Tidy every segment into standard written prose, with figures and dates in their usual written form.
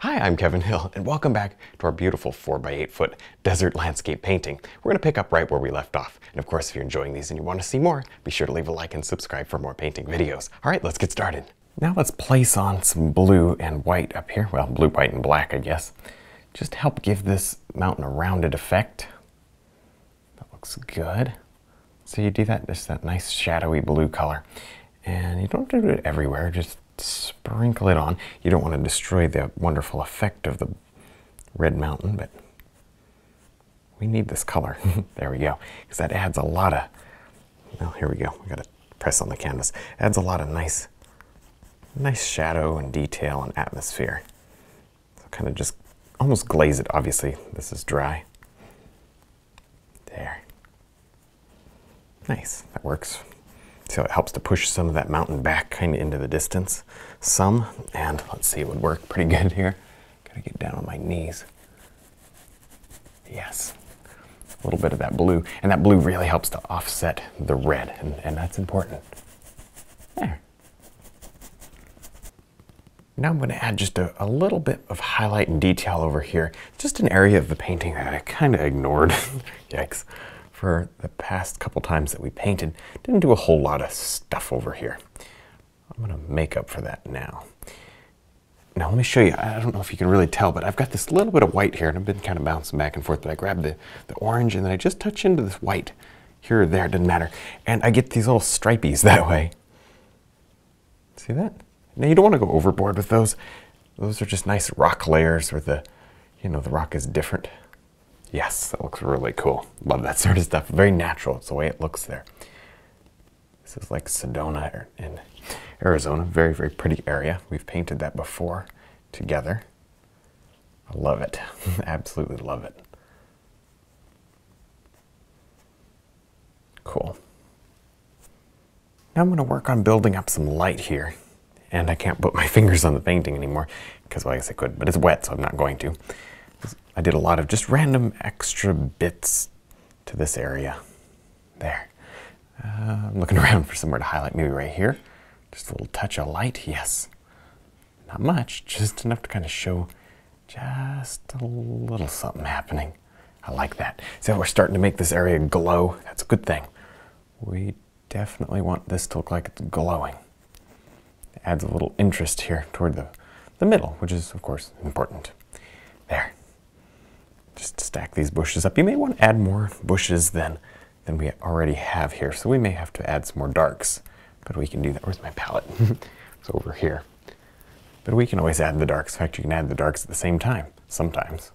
Hi, I'm Kevin Hill, and welcome back to our beautiful 4x8 foot desert landscape painting. We're going to pick up right where we left off. And of course, if you're enjoying these and you want to see more, be sure to leave a like and subscribe for more painting videos. All right, let's get started. Now let's place on some blue and white up here. Well, blue, white, and black, I guess. Just to help give this mountain a rounded effect. That looks good. So you do that, just that nice shadowy blue color. And you don't have to do it everywhere, just sprinkle it on. You don't want to destroy the wonderful effect of the red mountain, but we need this color. There we go, because that adds a lot of, well, here we go. We got to press on the canvas. Adds a lot of nice shadow and detail and atmosphere. So kind of just almost glaze it. Obviously, this is dry. There. Nice, that works. So it helps to push some of that mountain back kind of into the distance some, and let's see, it would work pretty good here. Gotta get down on my knees. Yes, a little bit of that blue, and that blue really helps to offset the red, and that's important. There. Now I'm going to add just a little bit of highlight and detail over here. Just an area of the painting that I kind of ignored. Yikes. For the past couple times that we painted, didn't do a whole lot of stuff over here. I'm going to make up for that now. Now let me show you, I don't know if you can really tell, but I've got this little bit of white here, and I've been kind of bouncing back and forth, but I grabbed the orange and then I just touch into this white here or there, it doesn't matter. And I get these little stripies that way. See that? Now you don't want to go overboard with those. Those are just nice rock layers where the rock is different. Yes, that looks really cool. Love that sort of stuff. Very natural. It's the way it looks there. This is like Sedona in Arizona. Very, very pretty area. We've painted that before together. I love it. Absolutely love it. Cool. Now I'm going to work on building up some light here. And I can't put my fingers on the painting anymore because, well, I guess I could, but it's wet, so I'm not going to. I did a lot of just random extra bits to this area. There. I'm looking around for somewhere to highlight, maybe right here. Just a little touch of light, yes. Not much, just enough to kind of show just a little something happening. I like that. So we're starting to make this area glow. That's a good thing. We definitely want this to look like it's glowing. It adds a little interest here toward the middle, which is, of course, important. There. Just stack these bushes up. You may want to add more bushes than we already have here. So we may have to add some more darks, but we can do that. Where's my palette? It's over here. But we can always add the darks. In fact, you can add the darks at the same time, sometimes,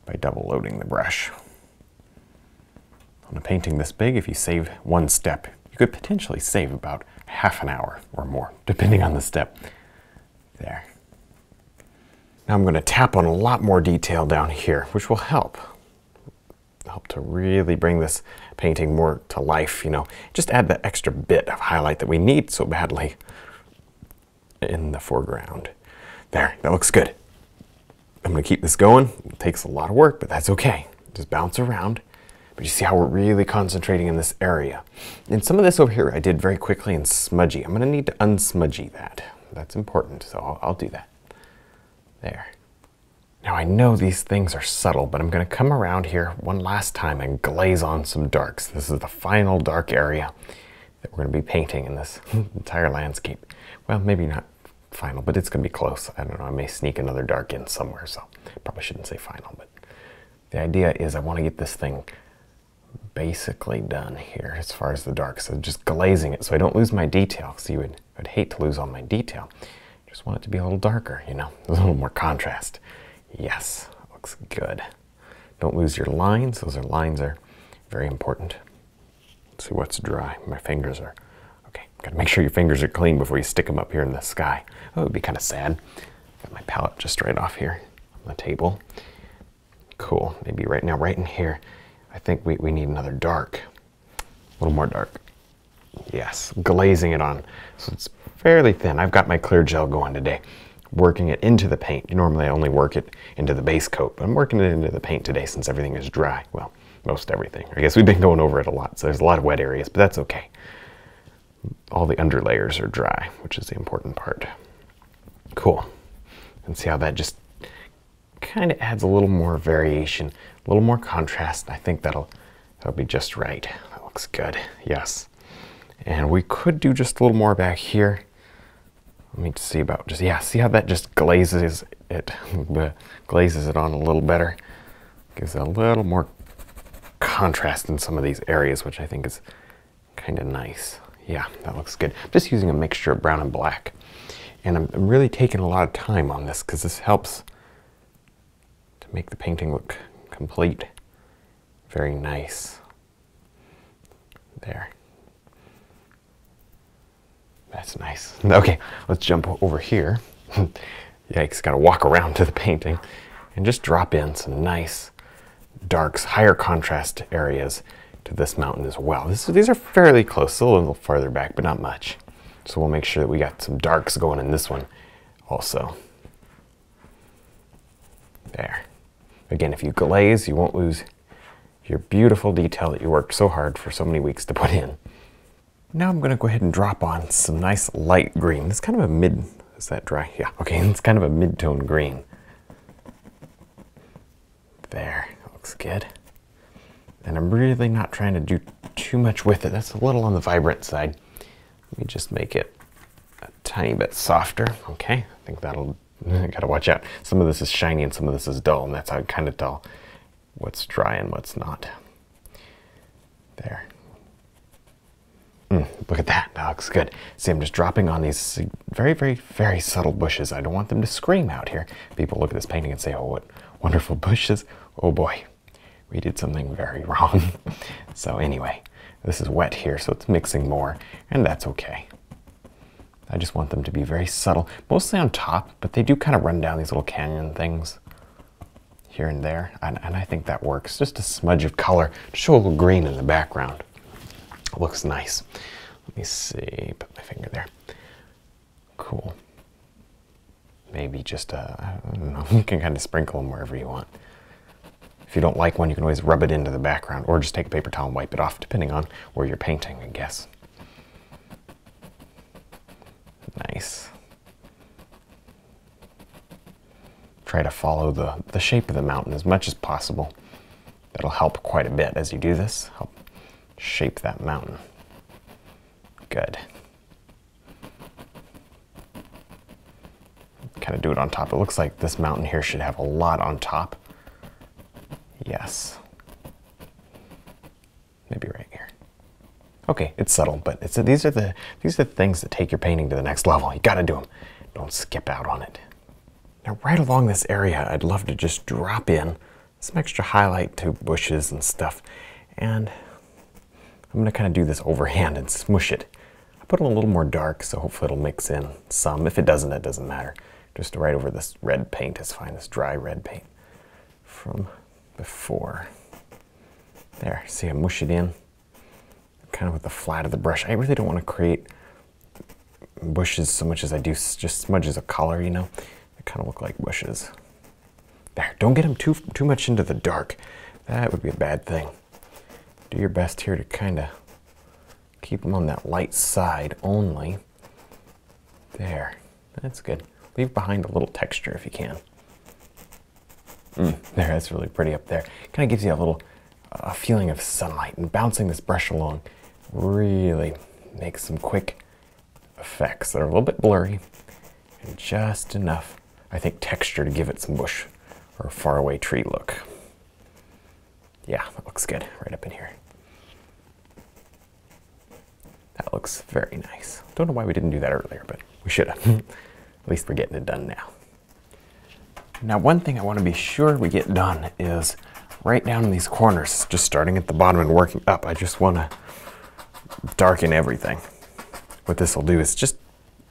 by double loading the brush. On a painting this big, if you save one step, you could potentially save about half an hour or more, depending on the step. There. Now I'm going to tap on a lot more detail down here, which will help to really bring this painting more to life, Just add that extra bit of highlight that we need so badly in the foreground. There, that looks good. I'm going to keep this going. It takes a lot of work, but that's okay. Just bounce around. But you see how we're really concentrating in this area. And some of this over here I did very quickly and smudgy. I'm going to need to unsmudgy that. That's important, so I'll do that. There. Now I know these things are subtle, but I'm going to come around here one last time and glaze on some darks. This is the final dark area that we're going to be painting in this entire landscape. Well, maybe not final, but it's going to be close. I don't know, I may sneak another dark in somewhere, so probably shouldn't say final, but the idea is I want to get this thing basically done here as far as the dark. So just glazing it so I don't lose my detail. See, I'd hate to lose all my detail. Just want it to be a little darker, a little more contrast. Yes, looks good. Don't lose your lines. Those lines are very important. Let's see what's dry. My fingers are, okay. Gotta make sure your fingers are clean before you stick them up here in the sky. Oh, it would be kind of sad. Got my palette just right off here on the table. Cool, maybe right now, right in here, I think we need another dark. A little more dark. Yes, glazing it on. So it's fairly thin. I've got my clear gel going today. Working it into the paint. Normally I only work it into the base coat, but I'm working it into the paint today since everything is dry. Well, most everything. I guess we've been going over it a lot, so there's a lot of wet areas, but that's okay. All the under layers are dry, which is the important part. Cool. And see how that just kind of adds a little more variation, a little more contrast. I think that'll be just right. That looks good, yes. And we could do just a little more back here. Let me see about just, yeah, see how that just glazes it, glazes it on a little better. Gives it a little more contrast in some of these areas, which I think is kind of nice. Yeah, that looks good. I'm just using a mixture of brown and black. And I'm really taking a lot of time on this because this helps to make the painting look complete. Very nice. There. That's nice. Okay, let's jump over here. Yikes, gotta walk around to the painting and just drop in some nice darks, higher contrast areas to this mountain as well. These are fairly close, a little farther back, but not much. So we'll make sure that we got some darks going in this one also. There. Again, if you glaze, you won't lose your beautiful detail that you worked so hard for so many weeks to put in. Now I'm going to go ahead and drop on some nice light green. It's kind of a mid, is that dry? Yeah, okay, it's kind of a mid-tone green. There, looks good. And I'm really not trying to do too much with it. That's a little on the vibrant side. Let me just make it a tiny bit softer. Okay, I think that'll, gotta watch out. Some of this is shiny and some of this is dull, and that's how I kind of tell what's dry and what's not. There. Look at that, that looks good. See, I'm just dropping on these very, very, very subtle bushes. I don't want them to scream out here. People look at this painting and say, oh, what wonderful bushes. Oh boy, we did something very wrong. So anyway, this is wet here, so it's mixing more, and that's okay. I just want them to be very subtle, mostly on top, but they do kind of run down these little canyon things here and there, and I think that works. Just a smudge of color to show a little green in the background. It looks nice. Let me see, put my finger there. Cool. Maybe just, I don't know, you can kind of sprinkle them wherever you want. If you don't like one, you can always rub it into the background or just take a paper towel and wipe it off, depending on where you're painting, I guess. Nice. Try to follow the shape of the mountain as much as possible. That'll help quite a bit as you do this. Help shape that mountain. Good. Kind of do it on top. It looks like this mountain here should have a lot on top. Yes. Maybe right here. Okay, it's subtle, but these are the things that take your painting to the next level. You gotta do them. Don't skip out on it. Now, right along this area, I'd love to just drop in some extra highlight to bushes and stuff. And I'm gonna kind of do this overhand and smush it. I put them a little more dark, so hopefully it'll mix in some. If it doesn't, it doesn't matter. Just right over this red paint is fine, this dry red paint from before. There, see, I mush it in kind of with the flat of the brush. I really don't want to create bushes so much as I do just smudges of color, you know? They kind of look like bushes. There, don't get them too much into the dark. That would be a bad thing. Do your best here to kind of keep them on that light side only. There, that's good. Leave behind a little texture if you can. There, that's really pretty up there. Kind of gives you a little feeling of sunlight, and bouncing this brush along really makes some quick effects that are a little bit blurry and just enough, I think, texture to give it some bush or faraway tree look. Yeah, that looks good right up in here. That looks very nice. Don't know why we didn't do that earlier, but we should have. At least we're getting it done now. Now, one thing I want to be sure we get done is right down in these corners, just starting at the bottom and working up. I just want to darken everything. What this will do is just,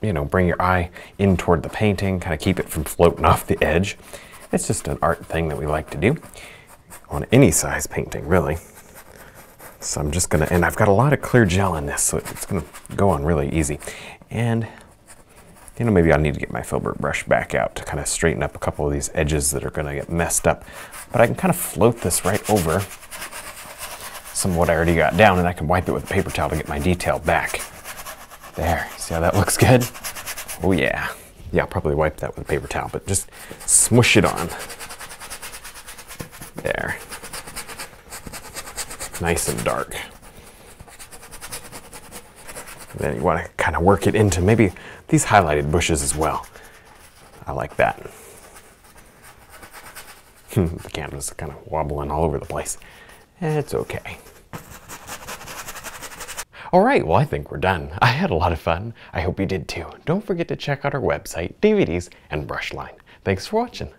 you know, bring your eye in toward the painting, kind of keep it from floating off the edge. It's just an art thing that we like to do on any size painting, really. So I'm just gonna, and I've got a lot of clear gel in this, so it's gonna go on really easy. And, you know, maybe I need to get my filbert brush back out to kind of straighten up a couple of these edges that are gonna get messed up. But I can kind of float this right over some of what I already got down, and I can wipe it with a paper towel to get my detail back. There, see how that looks good? Oh yeah. Yeah, I'll probably wipe that with a paper towel, but just smush it on. nice and dark. And then you want to kind of work it into maybe these highlighted bushes as well. I like that. The canvas is kind of wobbling all over the place. It's okay. All right, well, I think we're done. I had a lot of fun. I hope you did too. Don't forget to check out our website, DVDs, and brush line. Thanks for watching.